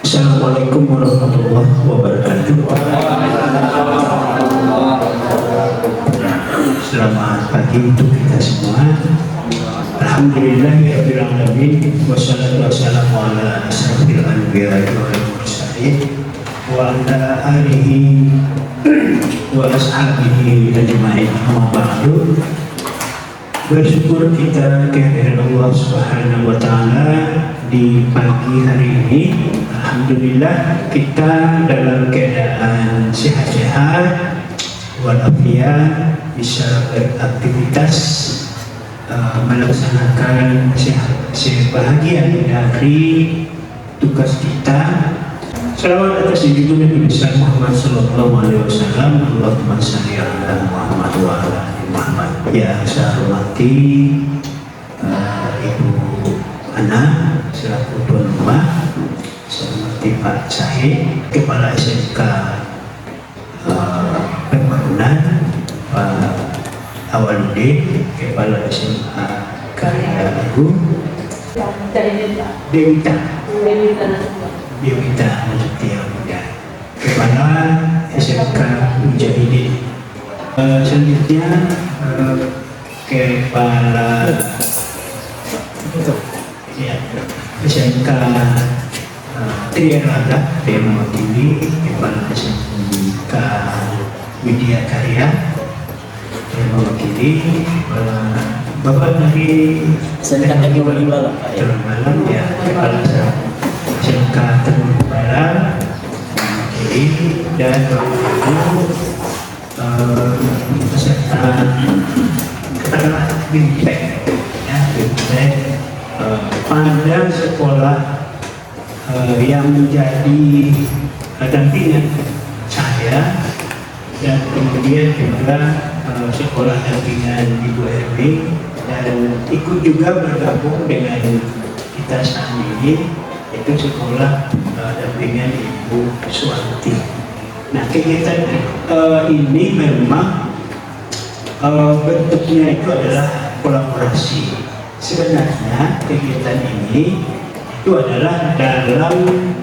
Assalamualaikum warahmatullahi wabarakatuh. Selamat pagi untuk kita semua. Alhamdulillahirabbil alamin wassalatu wassalamu ala asyrofil anbiya'i wal mursalin wa ala alihi wa ashabihi ajma'in. Amma ba'du. Bersyukur kita kehadiran Allah Subhanahu wa taala di pagi hari ini. Alhamdulillah kita dalam keadaan sehat-sehat walafiat, bisa beraktivitas, melaksanakan sebahagian dari tugas kita. Salawat atas junjungan Nabi besar Muhammad sallallahu alaihi wasallam. Allahumma shalli ala Muhammad wa ala ali Muhammad. Ya saya hormati Ibu Ana selaku tuan rumah, saya hormati Pak Syahid Kepala SMK Pembangunan, Pak Awaludin Kepala SMA Karya Agung, Dewita Mutia Muda Kepala SMK Mujahidin. Selanjutnya Kepala SMK Triarada Mewakili Kepala SMK Widya Karya mewakili Bapak dari SMK Terung Balang ya, Kepala SMK Terung Balang mewakili, dan peserta katakanlah BIMTEK ya, BIMTEK pada sekolah yang menjadi dampingan saya, dan kemudian juga sekolah dampingan Ibu Erwin, dan ikut juga bergabung dengan kita saat ini, itu sekolah dampingan Ibu Suwanti. Nah, kegiatan ini memang bentuknya itu adalah kolaborasi. Sebenarnya kegiatan ini itu adalah dalam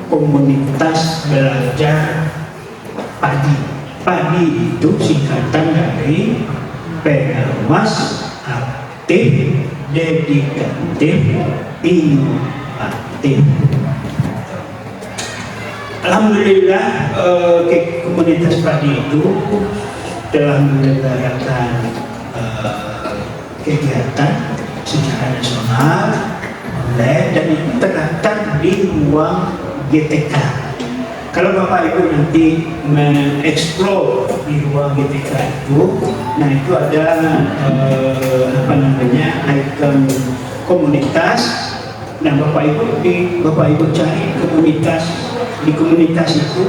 komunitas belajar padi. Padi itu singkatan dari pengawas, aktif, dedikatif, inovatif. Alhamdulillah komunitas padi itu telah menyelenggarakan kegiatan secara nasional online, dan itu terdaftar di ruang GTK. Kalau Bapak Ibu nanti mengeksplor di ruang GTK itu, nah itu ada icon komunitas. Nah Bapak Ibu cari komunitas, di komunitas itu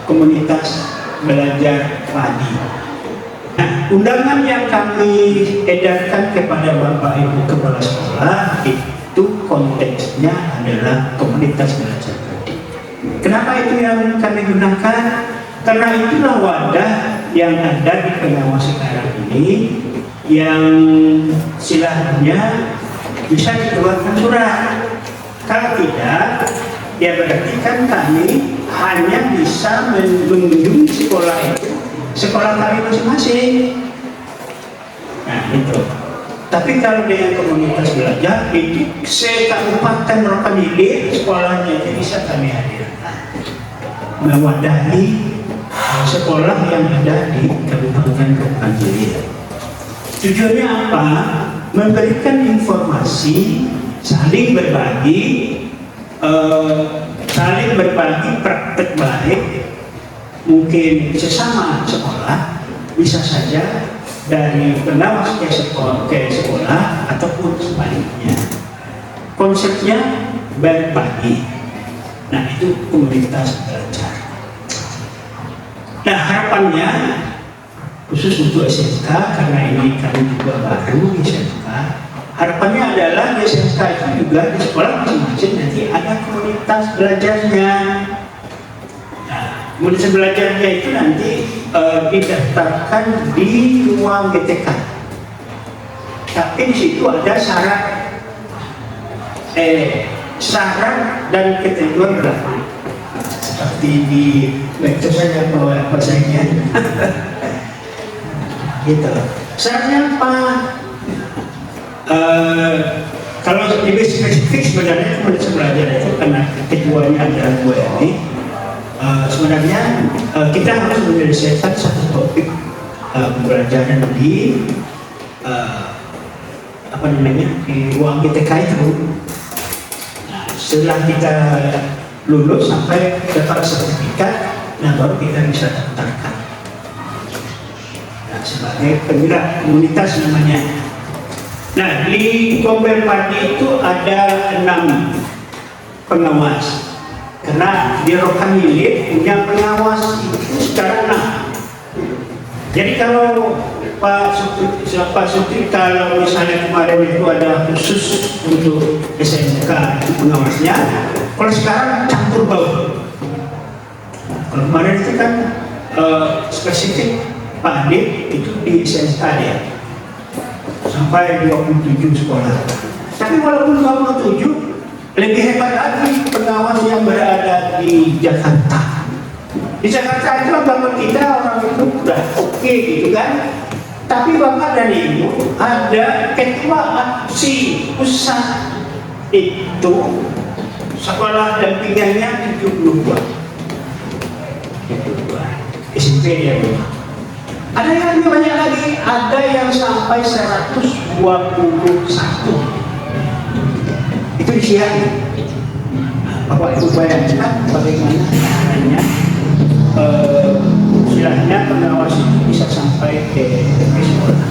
komunitas belajar padi. Nah, undangan yang kami edarkan kepada Bapak Ibu kepala sekolah itu konteksnya adalah komunitas belajar padi. Kenapa itu yang kami gunakan? Karena itulah wadah yang ada di pengawas sekarang ini, yang silahnya bisa dikeluarkan surat. Kalau tidak, ya berarti kan kami hanya bisa mengunjungi sekolah itu, sekolah kami masing-masing. Nah itu. Tapi kalau dengan komunitas belajar itu se-Kabupaten Rokan Hilir sekolahnya itu bisa kami hadirkan, mewadahi sekolah yang ada di Kabupaten Rokan Hilir. Tujuannya apa? Memberikan informasi, saling berbagi praktek baik, mungkin sesama sekolah, bisa saja dari pengawas ke sekolah ataupun sebaliknya. Konsepnya berbagi. Nah itu komunitas belajar. Nah harapannya khusus untuk SMK, karena ini kami juga baru di SMK, harapannya adalah di SMK itu juga di sekolah masing-masing nanti ada komunitas belajarnya. Nah, komunitas belajarnya itu nanti didaftarkan di ruang GTK. Tapi di situ ada syarat dan ketentuan berlaku. seperti di lecture saya bawa bahasanya. Gitu. Syaratnya apa? Kalau lebih spesifik sebenarnya menurut belajar itu karena keduanya adalah dua ini. Sebenarnya kita harus menyelesaikan satu topik pembelajaran di apa namanya di ruang GTK itu. Nah, setelah kita lulus sampai dapat sertifikat, nah baru kita bisa daftarkan. Nah, sebagai penggerak komunitas namanya. Nah, di Kombel Padi itu ada 6 pengawas. Karena di Rokan Hilir punya pengawas itu sekarang 6. Jadi kalau Pak Sutri kalau misalnya kemarin itu ada khusus untuk SMK itu pengawasnya, kalau sekarang campur baur. Kalau kemarin itu kan spesifik Pak Adit itu di SMK dia sampai 27 sekolah. Tapi walaupun 27 lebih hebat lagi pengawas yang berada di Jakarta. Di Jakarta itu bapak kita orang itu udah oke gitu kan. Tapi bapak dan ibu ada ketua aksi pusat itu sekolah dampingannya 72 SMP ya. Ada yang lebih banyak lagi, ada yang sampai 121. Itu disiapkan. Bapak Ibu bayangkan bagaimana caranya istilahnya pengawas itu bisa sampai ke sekolah.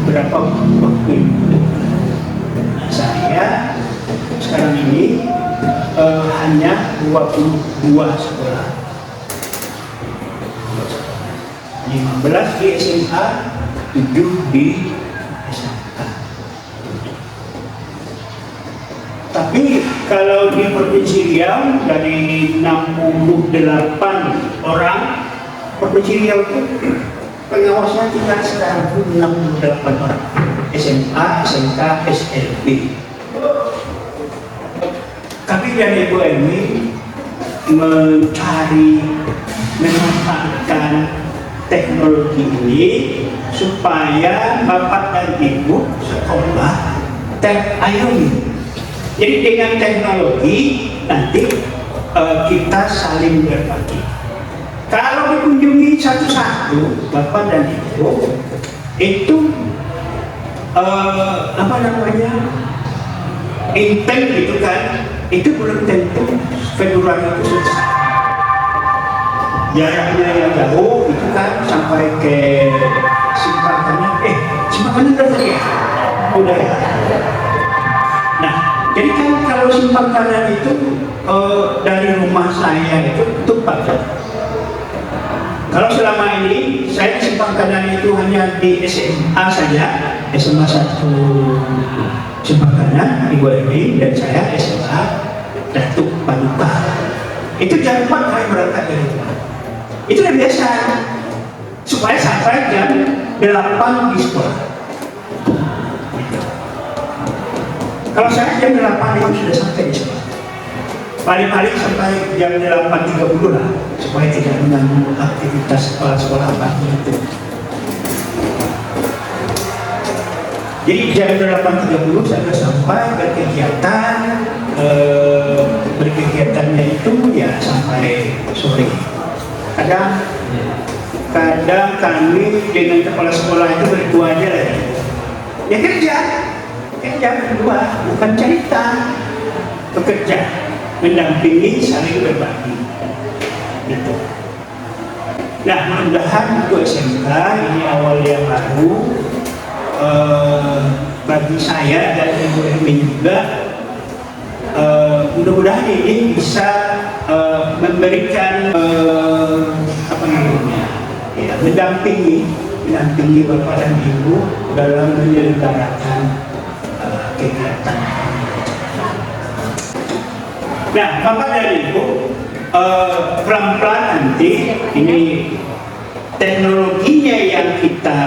Berapa waktu itu? Nah, saya sekarang ini hanya 22 sekolah. 15 di SMA, 7 di SMK. Tapi kalau di Provinsi Riau dari 68 orang, Provinsi Riau itu pengawasnya kita sekarang itu 68 orang. SMA, SMK, SLB. Tapi dari Ibu Emi mencari, memanfaatkan teknologi ini supaya bapak dan ibu sekolah terayomi. Jadi dengan teknologi nanti kita saling berbagi. Kalau dikunjungi satu-satu bapak dan ibu itu apa namanya intent gitu kan, itu belum tentu Februari itu selesai. Jaraknya yang jauh itu kan sampai ke Simpangannya, Simpangannya udah tadi ya? Udah ya? Nah, jadi kan kalau Simpangan itu dari rumah saya itu Tupak. Kalau selama ini saya Simpangan itu hanya di SMA saja, SMA 1 Simpangan, Ibu Emi dan saya SMA Datuk Paduka. Itu jam 4 kali berangkat dari rumah. Itu udah biasa, supaya sampai jam 8 di sekolah. Kalau saya jam 8 itu sudah sampai di sekolah. Paling-paling sampai jam 8.30 lah, supaya tidak mengganggu aktivitas sekolah pagi itu. Jadi jam 8.30 saya sampai berkegiatan, berkegiatannya itu ya sampai sore. Kadang kami dengan kepala sekolah itu berdua aja lagi. Ya kerja berdua, bukan cerita, bekerja, mendampingi, saling berbagi. Gitu. Nah, mudah-mudahan untuk SMK ini awal yang baru bagi saya dan Ibu Emi juga. Mudah-mudahan ini bisa memberikan apa namanya, ya, mendampingi Bapak dan Ibu dalam menyelenggarakan kegiatan. Nah, Bapak dan Ibu pelan-pelan nanti ini teknologinya yang kita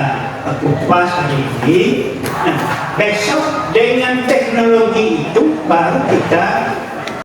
kupas hari ini. Nah, besok dengan teknologi itu baru kita